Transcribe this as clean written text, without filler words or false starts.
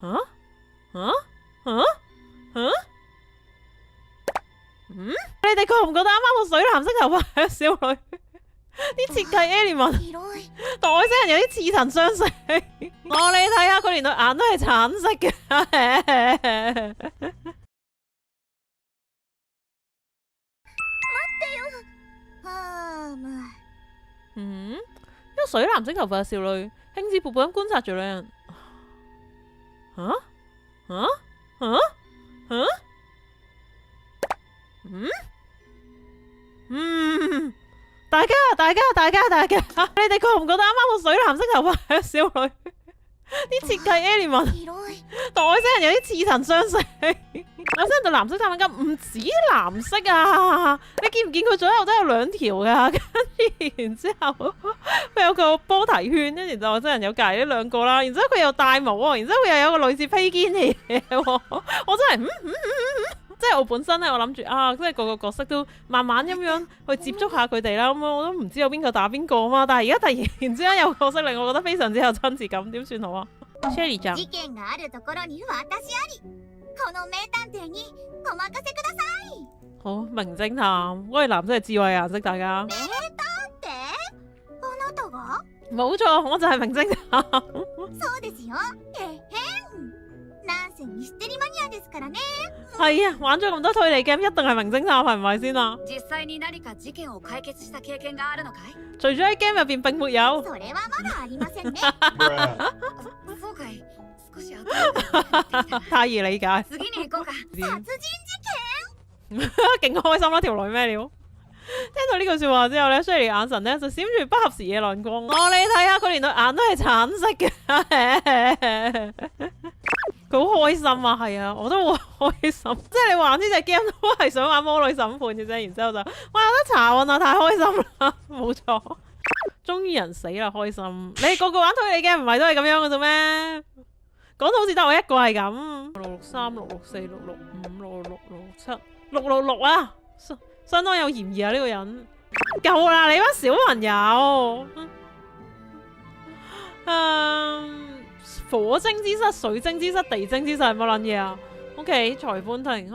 啊啊啊啊！你哋覺唔覺得啱啱個水藍色頭髮嘅少女啲設計 element 同外星人有啲似曾相識？你睇下佢連對眼都係橙色嘅。一個水藍色頭髮嘅少女興致勃勃咁觀察住兩人。大家，你哋覺唔覺得啱啱個水藍色頭髮嘅少女啲設計 element 同外星人有啲似曾相識？外星人對藍色產品金唔止藍色啊！你見唔見佢左右都有兩條噶？跟住然之後佢有個波提圈，跟住就外星人有隔呢兩個啦。然之後佢又戴帽喎，然之後佢又有個類似披肩嘅嘢喎。我真係即係我本身咧，我諗住啊，即係個個角色都慢慢咁樣去接觸下佢哋啦。咁我都唔知有邊個打邊個啊嘛。但係而家突然之間有個角色令我覺得非常之有親切感，點算好啊 ？Sherry ちゃん。事件があるところに私あり。この名探偵にお任せください。好，名偵探，嗰係藍色係智慧顏色，大家。名探偵？あなたが？冇錯，我就係名偵探。そうですよ。なんせミステリマニアですからね。係啊，玩咗咁多推理 game，一定係名偵探，係唔係先啊？実際に何か事件を解決した経験があるのかい？除咗喺 game 入邊並沒有。それはまだありませんね。そうかい。太易理解。次に行こうか。殺人事件。勁開心啦，條女咩料？聽到呢句說話之後咧 ，Sherry 眼神咧就閃住不合時嘅亮光。你睇下佢連對眼都係橙色嘅。佢好開心啊，係啊，我都好開心。即係你玩呢隻 game 都係想玩魔女審判嘅啫，然之後就哇有得查案啊，太開心啦，冇錯。終於人死啦，開心。你個個玩推理 game 唔係都係咁樣嘅啫咩？講到好似得我一個係咁。663、664、665、666、676啊，相當有嫌疑啊呢個人。夠啦，你班小朋友。火晶之室、水晶之室、地晶之室係乜撚嘢啊 ？OK，裁判庭。